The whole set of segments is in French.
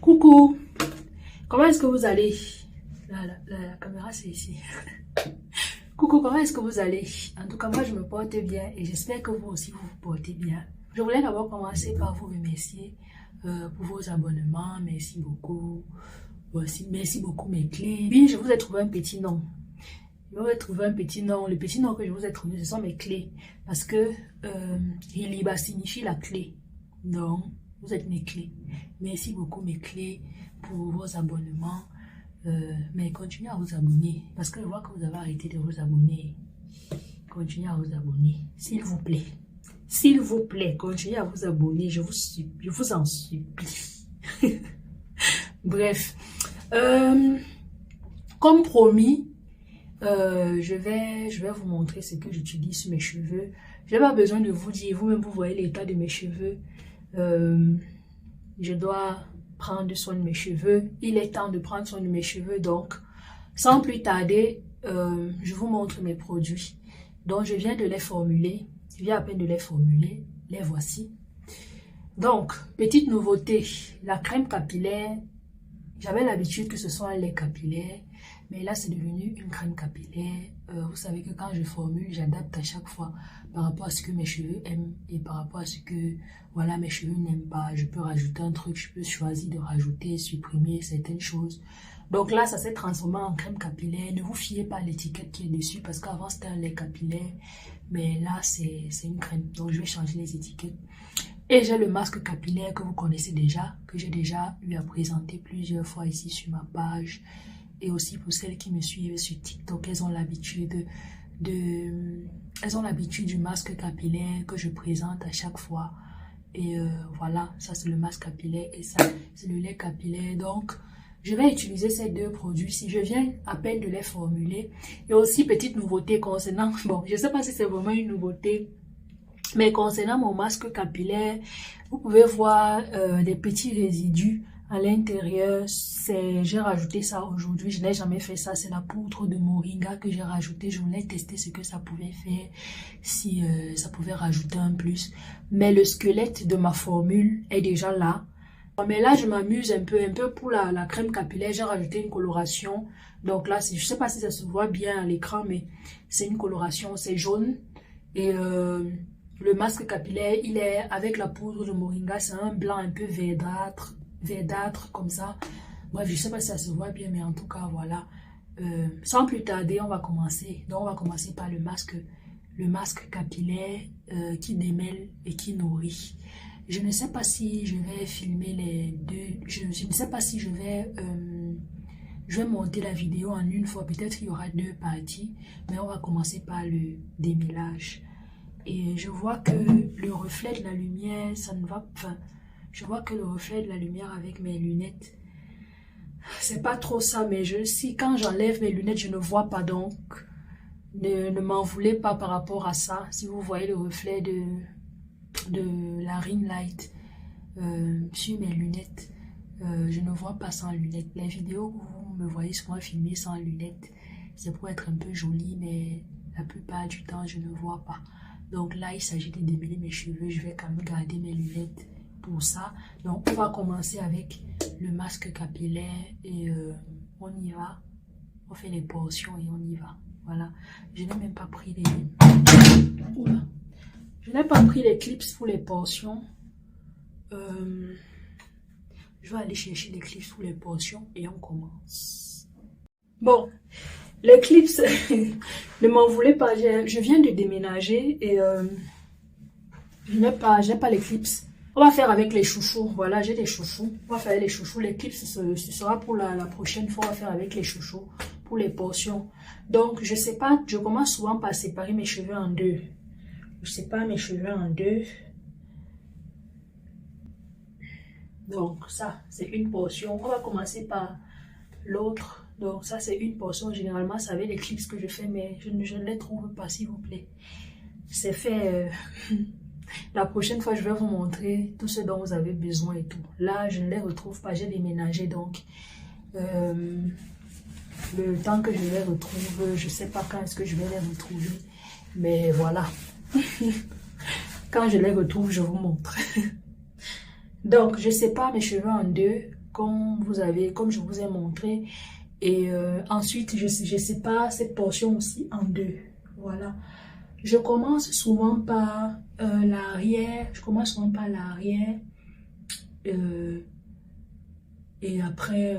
Coucou, comment est-ce que vous allez? La caméra c'est ici. Coucou, comment est-ce que vous allez? En tout cas, moi je me porte bien et j'espère que vous aussi vous vous portez bien. Je voulais d'abord commencer par vous remercier pour vos abonnements. Merci beaucoup. Merci beaucoup mes clés. Oui, je vous ai trouvé un petit nom. Je vous ai trouvé un petit nom. Le petit nom que je vous ai trouvé, ce sont mes clés. Parce que Hiliba signifie la clé. Donc, vous êtes mes clés. Merci beaucoup mes clés pour vos abonnements. Mais continuez à vous abonner. Parce que je vois que vous avez arrêté de vous abonner. Continuez à vous abonner. S'il vous plaît. S'il vous plaît, continuez à vous abonner. Je vous en supplie. Bref. Comme promis, je vais vous montrer ce que j'utilise sur mes cheveux. Je n'ai pas besoin de vous dire, vous-même vous voyez l'état de mes cheveux. Je dois prendre soin de mes cheveux. Il est temps de prendre soin de mes cheveux, donc sans plus tarder, je vous montre mes produits. Donc je viens de les formuler. Je viens à peine de les formuler. Les voici. Donc, petite nouveauté, la crème capillaire. J'avais l'habitude que ce soit un lait capillaire, mais là c'est devenu une crème capillaire. Vous savez que quand je formule, j'adapte à chaque fois par rapport à ce que mes cheveux aiment et par rapport à ce que voilà mes cheveux n'aiment pas. Je peux rajouter un truc, je peux choisir de rajouter, supprimer certaines choses. Donc là, ça s'est transformé en crème capillaire. Ne vous fiez pas à l'étiquette qui est dessus parce qu'avant c'était un lait capillaire, mais là c'est une crème. Donc je vais changer les étiquettes. Et j'ai le masque capillaire que vous connaissez déjà, que j'ai déjà eu à présenter plusieurs fois ici sur ma page. Et aussi pour celles qui me suivent sur TikTok, elles ont l'habitude du masque capillaire que je présente à chaque fois. Et voilà, ça c'est le masque capillaire et ça c'est le lait capillaire. Donc, je vais utiliser ces deux produits si je viens à peine de les formuler. Et aussi, petite nouveauté concernant, bon, je ne sais pas si c'est vraiment une nouveauté, mais concernant mon masque capillaire, vous pouvez voir des petits résidus à l'intérieur. J'ai rajouté ça aujourd'hui, je n'ai jamais fait ça. C'est la poudre de moringa que j'ai rajouté. Je voulais tester ce que ça pouvait faire, si ça pouvait rajouter un plus. Mais le squelette de ma formule est déjà là. Mais là, je m'amuse un peu pour la crème capillaire. J'ai rajouté une coloration. Donc là, je ne sais pas si ça se voit bien à l'écran, mais c'est une coloration, c'est jaune. Et le masque capillaire, il est avec la poudre de moringa, c'est un blanc un peu verdâtre comme ça. Bref, je ne sais pas si ça se voit bien, mais en tout cas, voilà. Sans plus tarder, on va commencer. Donc, on va commencer par le masque capillaire qui démêle et qui nourrit. Je ne sais pas si je vais filmer les deux. Je ne sais pas si je vais monter la vidéo en une fois. Peut-être qu'il y aura deux parties, mais on va commencer par le démêlage. Et je vois que le reflet de la lumière, ça ne va... Enfin, je vois que le reflet de la lumière avec mes lunettes, c'est pas trop ça, mais quand j'enlève mes lunettes, je ne vois pas. Donc, ne m'en voulez pas par rapport à ça. Si vous voyez le reflet de la ring light sur mes lunettes, je ne vois pas sans lunettes. Les vidéos où vous me voyez souvent filmer sans lunettes, c'est pour être un peu joli, mais la plupart du temps, je ne vois pas. Donc là, il s'agit de démêler mes cheveux. Je vais quand même garder mes lunettes pour ça. Donc, on va commencer avec le masque capillaire et on y va. On fait les portions et on y va. Voilà. Je n'ai même pas pris les... Oula. Je n'ai pas pris les clips pour les portions. Je vais aller chercher les clips pour les portions et on commence. Bon. Les clips, ne m'en voulez pas, je viens de déménager et je n'ai pas les clips. On va faire avec les chouchous, voilà, j'ai des chouchous. On va faire les chouchous, les clips, ce sera pour la prochaine fois, on va faire avec les chouchous, pour les portions. Donc, je sais pas, je commence souvent par séparer mes cheveux en deux. Je sépare mes cheveux en deux. Donc, ça, c'est une portion. On va commencer par l'autre. Donc ça c'est une portion, généralement c'est avec les clips que je fais, mais je ne les trouve pas, s'il vous plaît. C'est fait, la prochaine fois je vais vous montrer tout ce dont vous avez besoin et tout. Là je ne les retrouve pas, j'ai déménagé donc le temps que je les retrouve, je ne sais pas quand est-ce que je vais les retrouver, mais voilà. Quand je les retrouve, je vous montre. Donc je sépare mes cheveux en deux. comme je vous ai montré. Et ensuite, je sépare cette portion aussi en deux. Voilà. Je commence souvent par l'arrière. Je commence souvent par l'arrière. Et après,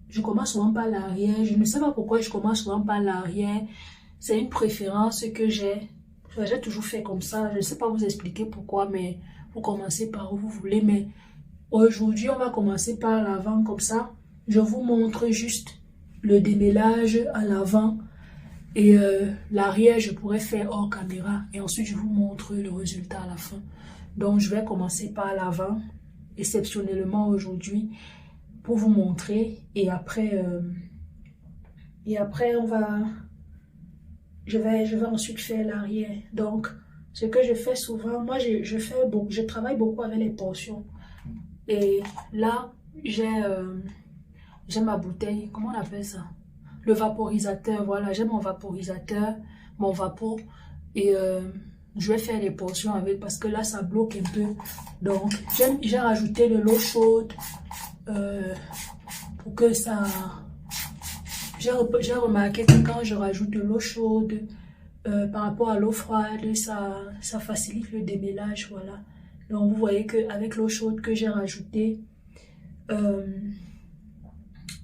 je commence souvent par l'arrière. Je ne sais pas pourquoi je commence souvent par l'arrière. C'est une préférence que j'ai. J'ai toujours fait comme ça. Je ne sais pas vous expliquer pourquoi, mais vous commencez par où vous voulez. Mais aujourd'hui, on va commencer par l'avant comme ça. Je vous montre juste le démêlage à l'avant. Et l'arrière, je pourrais faire hors caméra. Et ensuite, je vous montre le résultat à la fin. Donc, je vais commencer par l'avant, exceptionnellement aujourd'hui, pour vous montrer. Et après, je vais ensuite faire l'arrière. Donc, ce que je fais souvent, moi, je travaille beaucoup avec les portions. Et là, j'ai ma bouteille, comment on appelle ça? Le vaporisateur, voilà, j'ai mon vaporisateur, mon vapeau, et je vais faire les portions avec parce que là, ça bloque un peu. Donc, j'ai rajouté de l'eau chaude pour que ça... J'ai remarqué que quand je rajoute de l'eau chaude par rapport à l'eau froide, ça facilite le démêlage, voilà. Donc, vous voyez qu'avec l'eau chaude que j'ai rajoutée,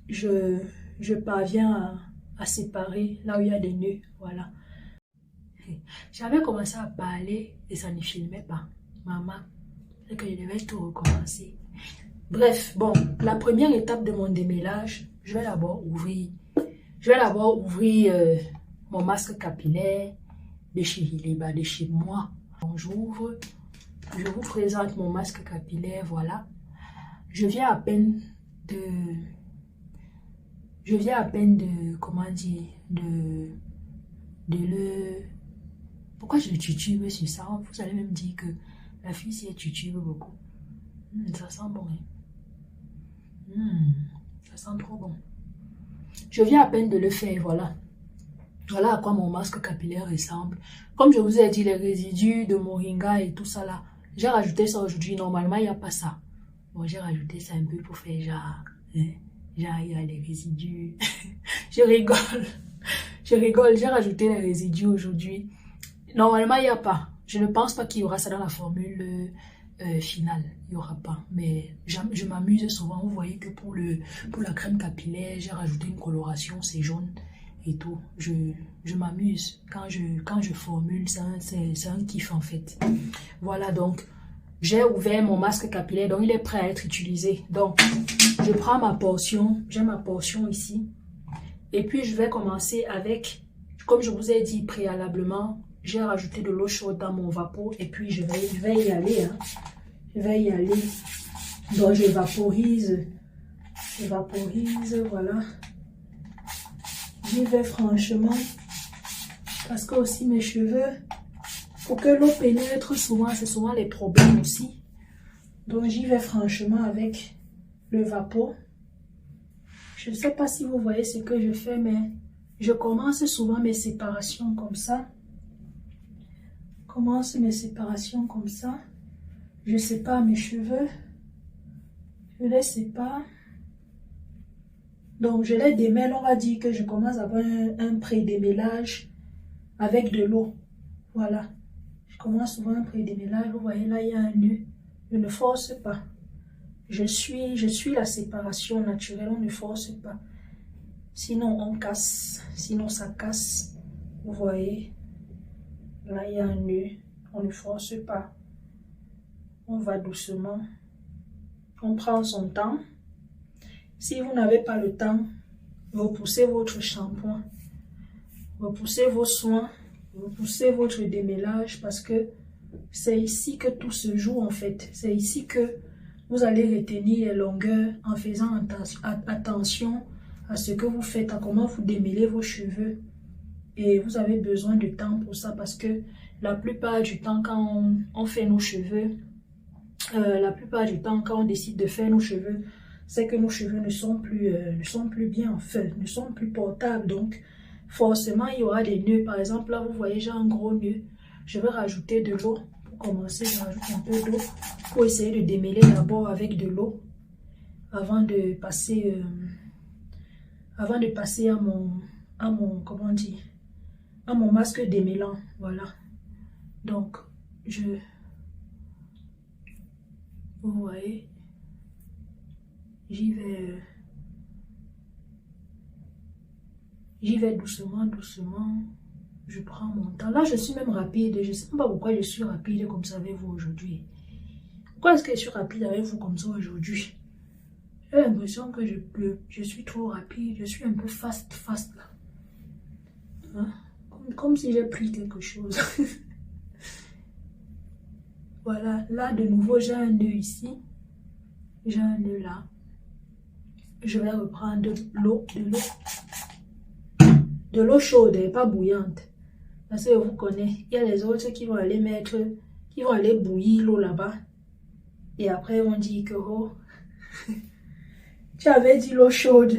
je parviens à séparer là où il y a des nœuds, voilà. J'avais commencé à parler et ça ne filmait pas. Maman, c'est que je devais tout recommencer. Bref, bon, la première étape de mon démêlage, je vais d'abord ouvrir mon masque capillaire de chez moi. Donc, j'ouvre, je vous présente mon masque capillaire, voilà. Je viens à peine de, comment dire, de le... Pourquoi je tutube sur ça? Vous allez même dire que la fille, si elle tutube beaucoup. Ça sent bon, hein? Ça sent trop bon. Je viens à peine de le faire, voilà. Voilà à quoi mon masque capillaire ressemble. Comme je vous ai dit, les résidus de moringa et tout ça là, j'ai rajouté ça aujourd'hui. Normalement, il n'y a pas ça. Bon, j'ai rajouté ça un peu pour faire genre, hein, genre il y a les résidus. Je rigole. Je rigole, j'ai rajouté les résidus aujourd'hui. Normalement, il n'y a pas. Je ne pense pas qu'il y aura ça dans la formule finale. Il n'y aura pas. Mais je m'amuse souvent. Vous voyez que pour la crème capillaire, j'ai rajouté une coloration. C'est jaune et tout. Je m'amuse. Quand je formule, c'est un kiff en fait. Voilà, donc, j'ai ouvert mon masque capillaire. Donc, il est prêt à être utilisé. Donc, je prends ma portion. J'ai ma portion ici. Et puis, je vais commencer avec, comme je vous ai dit préalablement, j'ai rajouté de l'eau chaude dans mon vapeau et puis je vais y aller. Hein. Je vais y aller. Donc je vaporise, voilà. J'y vais franchement. Parce que aussi mes cheveux, pour que l'eau pénètre souvent, c'est souvent les problèmes aussi. Donc j'y vais franchement avec le vapeau. Je ne sais pas si vous voyez ce que je fais, mais je commence souvent mes séparations comme ça. Je sépare mes cheveux. Je les sépare. Donc, je les démêle. On va dire que je commence à avoir un pré-démêlage avec de l'eau. Voilà. Je commence souvent un pré-démêlage. Vous voyez, là, il y a un nœud. Je ne force pas. Je suis la séparation naturelle. On ne force pas. Sinon, on casse. Sinon, ça casse. Vous voyez. Là, il y a un nœud. On ne force pas. On va doucement. On prend son temps. Si vous n'avez pas le temps, repoussez votre shampoing. Repoussez vos soins. Repoussez votre démêlage parce que c'est ici que tout se joue en fait. C'est ici que vous allez retenir les longueurs en faisant attention à ce que vous faites, à comment vous démêlez vos cheveux. Et vous avez besoin de temps pour ça parce que la plupart du temps, quand on fait nos cheveux, quand on décide de faire nos cheveux, c'est que nos cheveux ne sont plus bien, enfin, ne sont plus portables. Donc, forcément, il y aura des nœuds. Par exemple, là, vous voyez, j'ai un gros nœud. Je vais rajouter de l'eau. Pour commencer, je rajoute un peu d'eau pour essayer de démêler d'abord avec de l'eau. avant de passer à mon, comment on dit, à mon masque démêlant, voilà. Donc, vous voyez, j'y vais doucement, doucement. Je prends mon temps. Là, je suis même rapide. Je ne sais pas pourquoi je suis rapide comme ça avec vous aujourd'hui. Pourquoi est-ce que je suis rapide avec vous comme ça aujourd'hui? J'ai l'impression que je suis trop rapide. Je suis un peu fast là. Hein? Comme si j'ai pris quelque chose. Voilà. Là, de nouveau, j'ai un nœud ici. J'ai un nœud là. Je vais reprendre de l'eau chaude et pas bouillante. Parce que vous connaissez, il y a les autres qui vont aller bouillir l'eau là-bas. Et après, ils vont dire que, oh, tu avais dit l'eau chaude.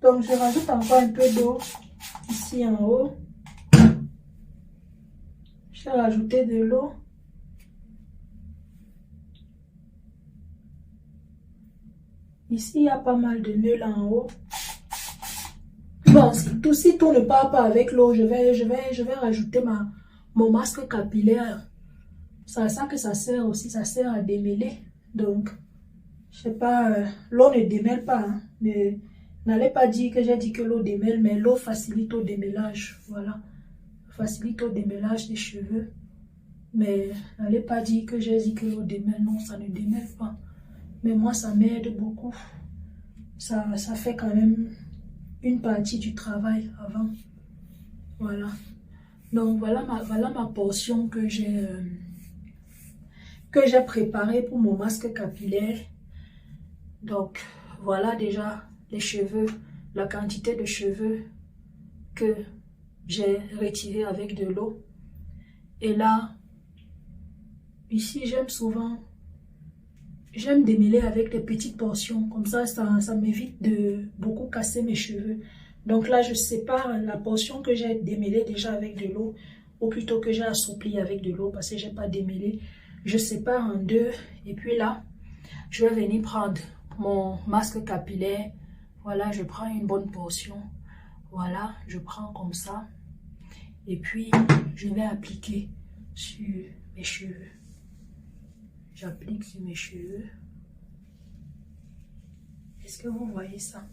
Donc, je rajoute encore un peu d'eau ici en haut. Je vais rajouter de l'eau. Ici, il y a pas mal de nœuds là en haut. Bon, si tout ne part pas avec l'eau, je vais rajouter mon masque capillaire. C'est à ça que ça sert aussi, ça sert à démêler. Donc, je sais pas, l'eau ne démêle pas. Hein. N'allez pas dire que j'ai dit que l'eau démêle, mais l'eau facilite au démêlage. Voilà, facilite au démêlage des cheveux. Mais n'allez pas dire que j'ai dit que l'eau démêle. Non, ça ne démêle pas. Mais moi, ça m'aide beaucoup. Ça fait quand même une partie du travail avant. Voilà. Donc, voilà ma portion que j'ai préparée pour mon masque capillaire. Donc, voilà déjà les cheveux, la quantité de cheveux que j'ai retiré avec de l'eau. Et là, ici, j'aime démêler avec des petites portions. Comme ça m'évite de beaucoup casser mes cheveux. Donc là, je sépare la portion que j'ai démêlée déjà avec de l'eau, ou plutôt que j'ai assoupli avec de l'eau parce que j'ai pas démêlé. Je sépare en deux. Et puis là, je vais venir prendre mon masque capillaire. Voilà, je prends une bonne portion. Voilà, je prends comme ça. Et puis, je vais appliquer sur mes cheveux. J'applique sur mes cheveux. Est-ce que vous voyez ça?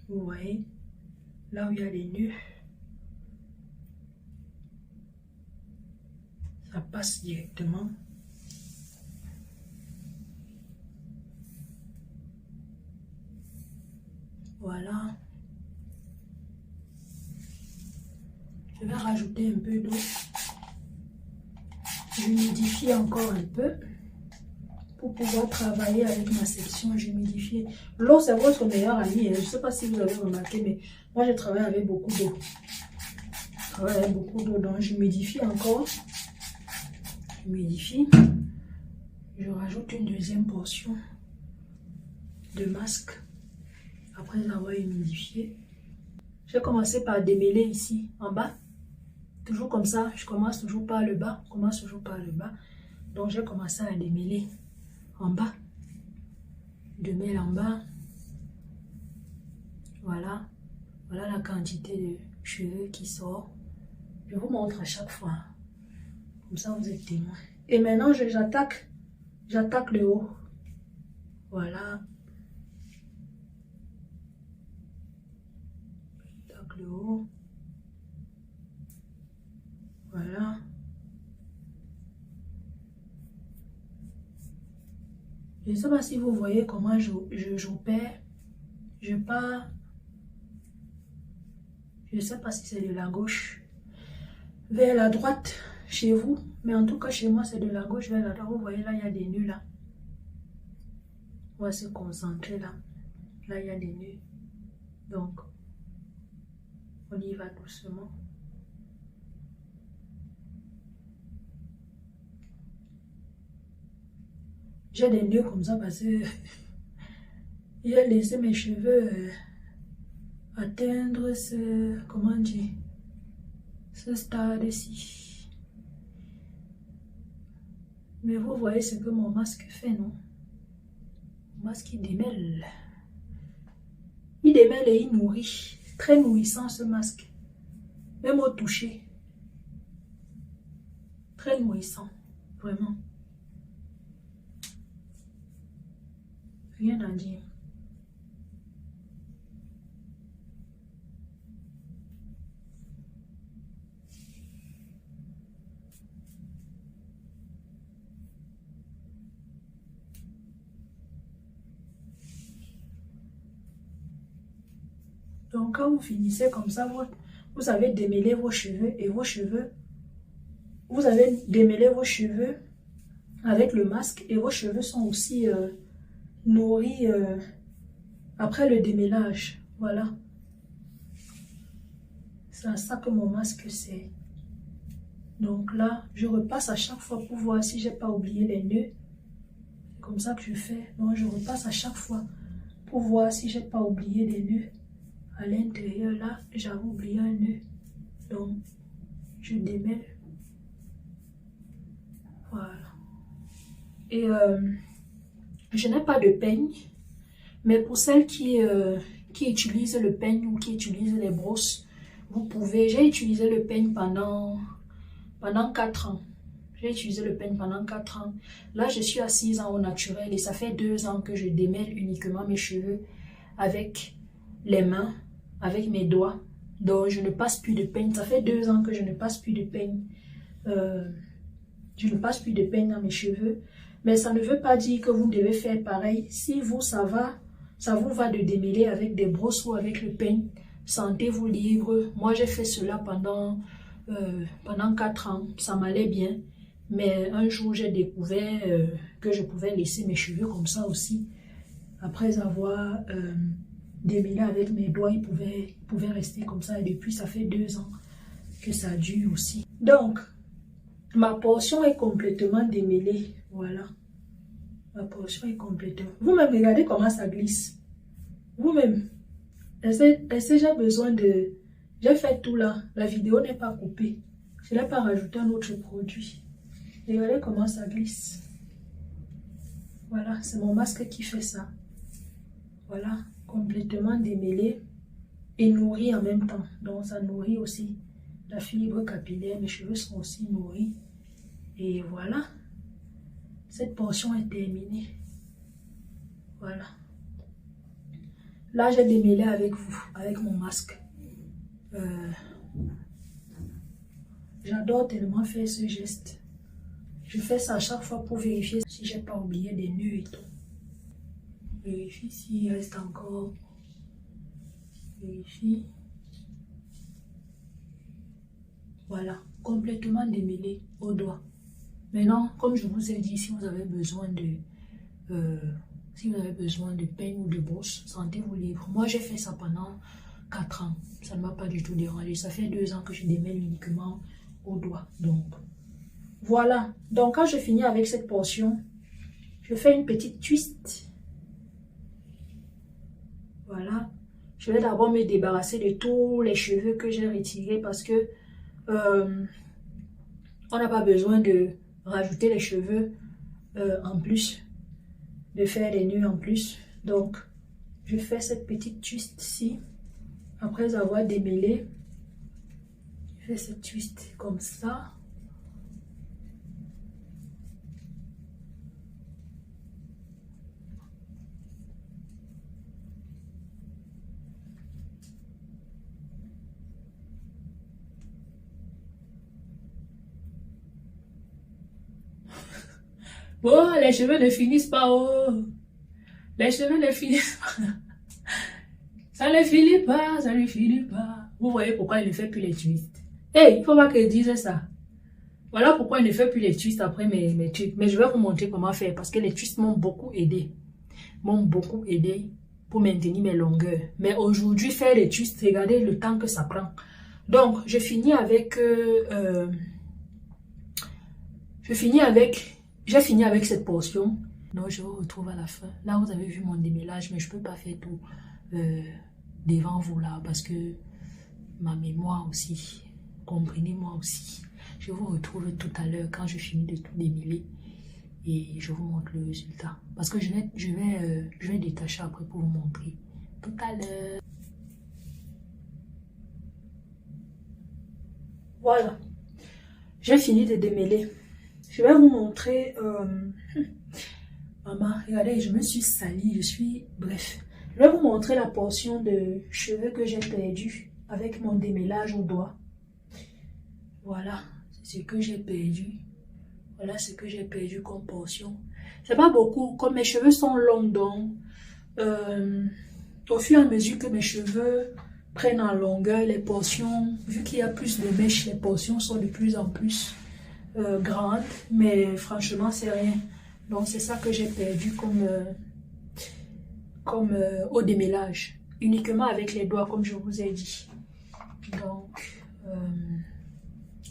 Vous voyez? Là où il y a les nœuds. Ça passe directement. Voilà. Je vais rajouter un peu d'eau. J'humidifie encore un peu pour pouvoir travailler avec ma section j'humidifie. L'eau, c'est votre meilleur ami. Je ne sais pas si vous avez remarqué, mais moi, je travaille avec beaucoup d'eau. Je travaille avec beaucoup d'eau, donc j'humidifie encore. J'humidifie. Je rajoute une deuxième portion de masque après avoir humidifié. Je vais commencer par démêler ici, en bas. Toujours comme ça, je commence toujours par le bas. Donc, je vais commencer à démêler en bas. Démêle en bas. Voilà. Voilà la quantité de cheveux qui sort. Je vous montre à chaque fois. Comme ça, vous êtes témoin. Et maintenant, j'attaque le haut. Voilà. J'attaque le haut. Voilà. Je ne sais pas si vous voyez comment j'opère. Je pars. Je ne sais pas si c'est de la gauche vers la droite chez vous. Mais en tout cas, chez moi, c'est de la gauche vers la droite. Vous voyez, là, il y a des nœuds là. On va se concentrer là. Là, il y a des nœuds. Donc, on y va doucement. J'ai des nœuds comme ça parce que j'ai laissé mes cheveux atteindre ce stade-ci. Mais vous voyez ce que mon masque fait, non? Mon masque, il démêle. Il démêle et il nourrit. Très nourrissant, ce masque. Même au toucher. Très nourrissant. Vraiment. Rien à dire. Donc, quand vous finissez comme ça, vous avez démêlé vos cheveux et vos cheveux, vous avez démêlé vos cheveux avec le masque et vos cheveux sont aussi nourris après le démêlage. Voilà. C'est à ça que mon masque sert. Donc là, je repasse à chaque fois pour voir si j'ai pas oublié les nœuds. C'est comme ça que je fais. Donc, je repasse à chaque fois pour voir si j'ai pas oublié les nœuds. À l'intérieur, là, j'avais oublié un nœud. Donc, je démêle. Voilà. Et je n'ai pas de peigne. Mais pour celles qui utilisent le peigne ou qui utilisent les brosses, vous pouvez. J'ai utilisé le peigne pendant 4 ans. J'ai utilisé le peigne pendant 4 ans. Là, je suis à 6 ans au naturel et ça fait 2 ans que je démêle uniquement mes cheveux avec les mains, avec mes doigts. Donc, je ne passe plus de peigne. Ça fait 2 ans que je ne passe plus de peigne. Je ne passe plus de peigne dans mes cheveux. Mais ça ne veut pas dire que vous devez faire pareil. Si vous, ça vous va de démêler avec des brosses ou avec le peigne, sentez-vous libre. Moi, j'ai fait cela pendant 4 ans. Ça m'allait bien. Mais un jour, j'ai découvert que je pouvais laisser mes cheveux comme ça aussi. Après avoir démêlé avec mes doigts, ils pouvaient rester comme ça. Et depuis, ça fait 2 ans que ça dure aussi. Donc, ma portion est complètement démêlée. Voilà. Ma portion est complètement. Vous-même, regardez comment ça glisse. Vous-même. Est-ce que j'ai besoin de... J'ai fait tout là. La vidéo n'est pas coupée. Je n'ai pas rajouté un autre produit. Regardez comment ça glisse. Voilà, c'est mon masque qui fait ça. Voilà, complètement démêlé et nourri en même temps. Donc ça nourrit aussi la fibre capillaire. Mes cheveux sont aussi nourris. Et voilà, cette portion est terminée. Voilà. Là, j'ai démêlé avec vous, avec mon masque. J'adore tellement faire ce geste. Je fais ça à chaque fois pour vérifier si j'ai pas oublié des nœuds et tout. Vérifie s'il reste encore. Vérifie. Voilà, complètement démêlé au doigt. Maintenant, comme je vous ai dit, si vous avez besoin de peigne ou de brosse, sentez-vous libre. Moi, j'ai fait ça pendant 4 ans. Ça ne m'a pas du tout dérangé. Ça fait 2 ans que je démêle uniquement au doigt. Donc, voilà. Donc, quand je finis avec cette portion, je fais une petite twist. Voilà. Je vais d'abord me débarrasser de tous les cheveux que j'ai retirés parce que on n'a pas besoin de rajouter les cheveux en plus, de faire des nœuds en plus. Donc, je fais cette petite twist ici. Après avoir démêlé, je fais cette twist comme ça. Oh, les cheveux ne finissent pas. Oh. Les cheveux ne finissent pas. Ça ne finit pas, ça ne finit pas. Vous voyez pourquoi il ne fait plus les twists. Hey, il ne faut pas qu'il dise ça. Voilà pourquoi il ne fait plus les twists après mes twists. Mais je vais vous montrer comment faire parce que les twists m'ont beaucoup aidé. M'ont beaucoup aidé pour maintenir mes longueurs. Mais aujourd'hui, faire les twists, regardez le temps que ça prend. Donc, je finis avec... J'ai fini avec cette portion. Donc, je vous retrouve à la fin. Là, vous avez vu mon démêlage, mais je ne peux pas faire tout devant vous là parce que ma mémoire aussi. comprenez-moi aussi. Je vous retrouve tout à l'heure quand je finis de tout démêler et je vous montre le résultat. Parce que je vais détacher après pour vous montrer. Tout à l'heure. Voilà. J'ai fini de démêler. Je vais vous montrer... Maman, regardez, je me suis salie, bref. Je vais vous montrer la portion de cheveux que j'ai perdu avec mon démêlage au doigt. Voilà, c'est ce que j'ai perdu. Voilà ce que j'ai perdu comme portion. C'est pas beaucoup, comme mes cheveux sont longs, donc au fur et à mesure que mes cheveux prennent en longueur, les portions, vu qu'il y a plus de mèches, les portions sont de plus en plus grandes, mais franchement, c'est rien. Donc, c'est ça que j'ai perdu comme au démêlage, uniquement avec les doigts, comme je vous ai dit. Donc,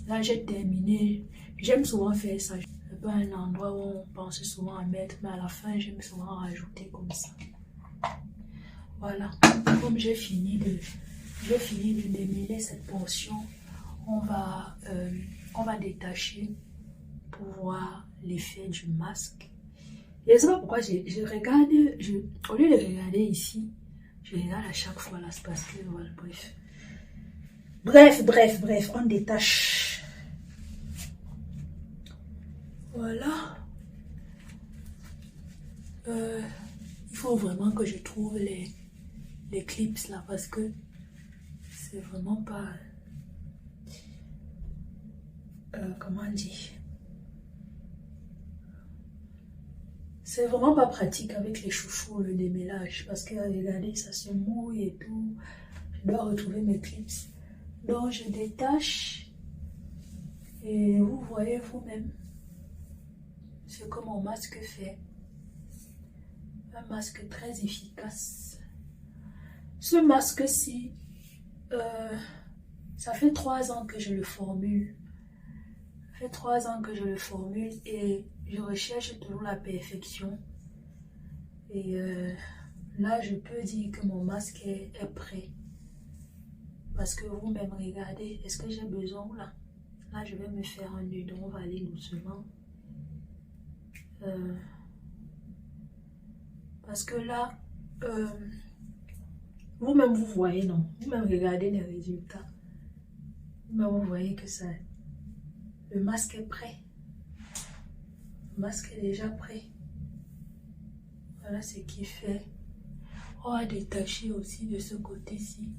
là, j'ai terminé. J'aime souvent faire ça. C'est pas un endroit où on pense souvent à mettre, mais à la fin, j'aime souvent rajouter comme ça. Voilà. Comme j'ai fini de démêler cette portion, on va détacher pour voir l'effet du masque. Et je ne sais pas pourquoi je regarde, au lieu de regarder ici, je regarde à chaque fois là, c'est parce que, voilà, bref, on détache. Voilà. Il faut vraiment que je trouve les clips là, parce que c'est vraiment pas... comment on dit? C'est vraiment pas pratique avec les chouchous, le démêlage, parce que regardez, ça se mouille et tout. Je dois retrouver mes clips. Donc je détache et vous voyez vous-même ce que mon masque fait. Un masque très efficace. Ce masque-ci, ça fait 3 ans que je le formule. Ça fait 3 ans que je le formule et je recherche toujours la perfection. Et là, je peux dire que mon masque est prêt. Parce que vous-même, regardez, est-ce que j'ai besoin là? Là, je vais me faire un nœud, donc on va aller doucement. Parce que là, vous-même, vous voyez, non? Vous-même, regardez les résultats. Vous-même, vous voyez que ça... Le masque est prêt. Le masque est déjà prêt. Voilà ce qu'il fait. On va détacher aussi de ce côté-ci.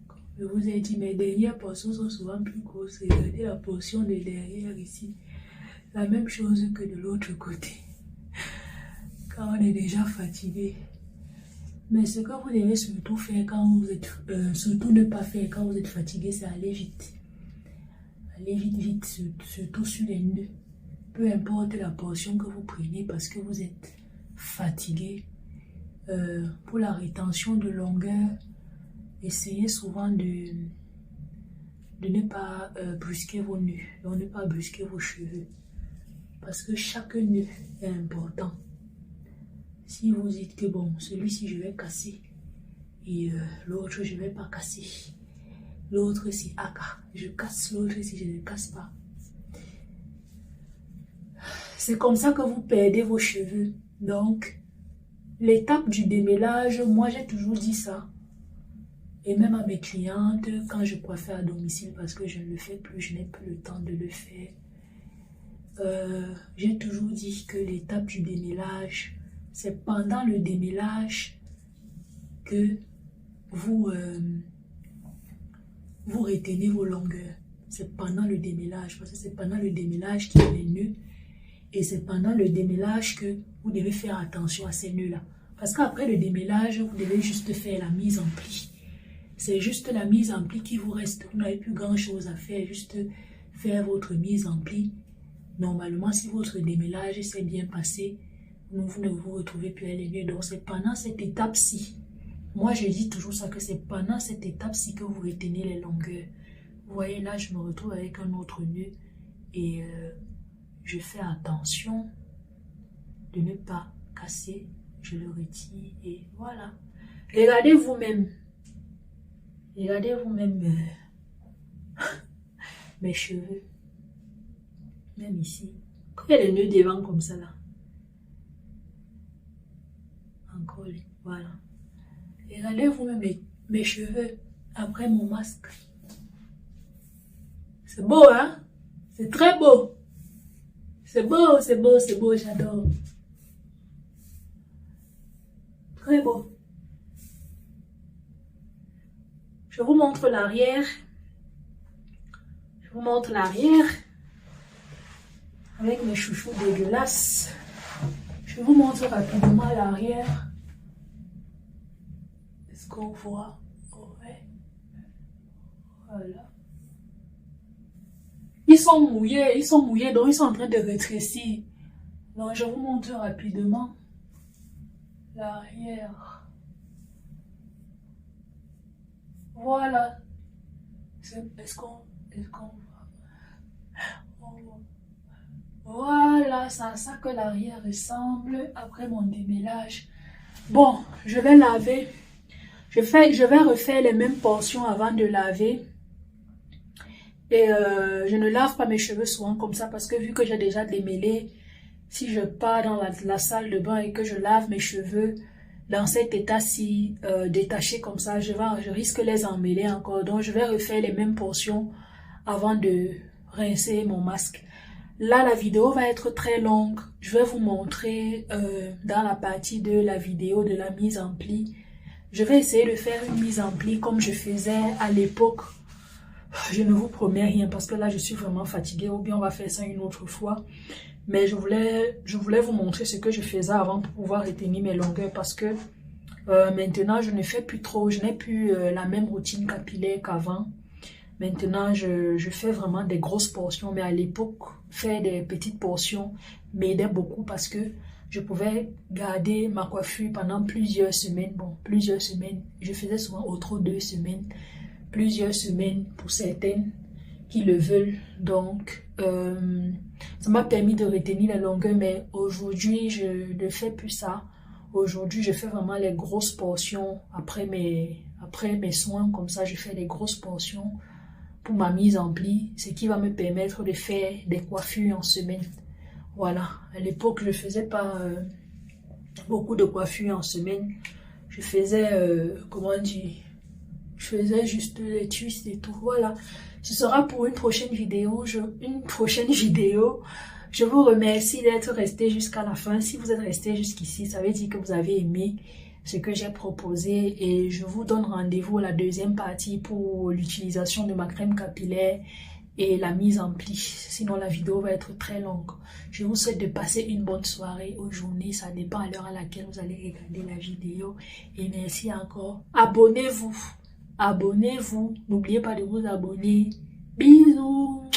Comme je vous ai dit, mes dernières portions sont souvent plus grosses. Regardez la portion de derrière ici. La même chose que de l'autre côté. Quand on est déjà fatigué. Mais ce que vous devez surtout faire quand vous êtes... surtout ne pas faire quand vous êtes fatigué, c'est aller vite. Allez vite, surtout sur les nœuds. Peu importe la portion que vous prenez parce que vous êtes fatigué. Pour la rétention de longueur, essayez souvent de ne pas brusquer vos nœuds, de ne pas brusquer vos cheveux. Parce que chaque nœud est important. Si vous dites que bon, celui-ci je vais casser et l'autre je ne vais pas casser. L'autre si je casse, l'autre si je ne casse pas. C'est comme ça que vous perdez vos cheveux. Donc, l'étape du démêlage, moi j'ai toujours dit ça. Et même à mes clientes, quand je coiffais à domicile, parce que je ne le fais plus, je n'ai plus le temps de le faire. J'ai toujours dit que l'étape du démêlage, c'est pendant le démêlage que vous retenez vos longueurs. C'est pendant le démêlage, parce que c'est pendant le démêlage qu'il y a les nœuds. Et c'est pendant le démêlage que vous devez faire attention à ces nœuds-là. Parce qu'après le démêlage, vous devez juste faire la mise en pli. C'est juste la mise en pli qui vous reste. Vous n'avez plus grand-chose à faire, juste faire votre mise en pli. Normalement, si votre démêlage s'est bien passé, vous ne vous retrouvez plus à les nœuds. Donc, c'est pendant cette étape-ci. Moi, je dis toujours ça, que c'est pendant cette étape-ci que vous retenez les longueurs. Vous voyez, là, je me retrouve avec un autre nœud et je fais attention de ne pas casser. Je le retire et voilà. Regardez vous-même. Regardez vous-même. mes cheveux. Même ici. Quand il y a les nœuds devant comme ça là. Encore, voilà. Et regardez-vous mes cheveux après mon masque. C'est beau, hein? C'est très beau. C'est beau, c'est beau, c'est beau, j'adore. Très beau. Je vous montre l'arrière. Je vous montre l'arrière. Avec mes chouchous dégueulasses. Je vous montre rapidement l'arrière. Est-ce qu'on voit? Ouais. Voilà. Ils sont mouillés, donc ils sont en train de rétrécir. Donc je vous montre rapidement l'arrière. Voilà. Est-ce qu'on voit? Voilà, c'est à ça que l'arrière ressemble après mon démêlage. Bon, je vais laver. Je vais refaire les mêmes portions avant de laver. Et je ne lave pas mes cheveux souvent comme ça parce que vu que j'ai déjà démêlé, si je pars dans la salle de bain et que je lave mes cheveux dans cet état-ci détaché comme ça, je risque de les emmêler encore. Donc je vais refaire les mêmes portions avant de rincer mon masque. Là, la vidéo va être très longue. Je vais vous montrer dans la partie de la vidéo de la mise en pli. Je vais essayer de faire une mise en pli comme je faisais à l'époque. Je ne vous promets rien parce que là, je suis vraiment fatiguée. Ou bien on va faire ça une autre fois. Mais je voulais vous montrer ce que je faisais avant pour pouvoir retenir mes longueurs. Parce que maintenant, je ne fais plus trop. Je n'ai plus la même routine capillaire qu'avant. Maintenant, je fais vraiment des grosses portions. Mais à l'époque, faire des petites portions m'aidait beaucoup parce que je pouvais garder ma coiffure pendant plusieurs semaines. Bon, plusieurs semaines. Je faisais souvent autour de 2 semaines. Plusieurs semaines pour certaines qui le veulent. Donc, ça m'a permis de retenir la longueur. Mais aujourd'hui, je ne fais plus ça. Aujourd'hui, je fais vraiment les grosses portions. Après mes soins, comme ça, je fais les grosses portions pour ma mise en pli. Ce qui va me permettre de faire des coiffures en semaine. Voilà. À l'époque, je ne faisais pas beaucoup de coiffures en semaine. Je faisais, comment dire... Je faisais juste les twists et tout. Voilà. Ce sera pour une prochaine vidéo. Je vous remercie d'être resté jusqu'à la fin. Si vous êtes resté jusqu'ici, ça veut dire que vous avez aimé ce que j'ai proposé. Et je vous donne rendez-vous à la deuxième partie pour l'utilisation de ma crème capillaire et la mise en pli. Sinon, la vidéo va être très longue. Je vous souhaite de passer une bonne soirée ou journée. Ça dépend à l'heure à laquelle vous allez regarder la vidéo. Et merci encore. Abonnez-vous. Abonnez-vous. N'oubliez pas de vous abonner. Bisous.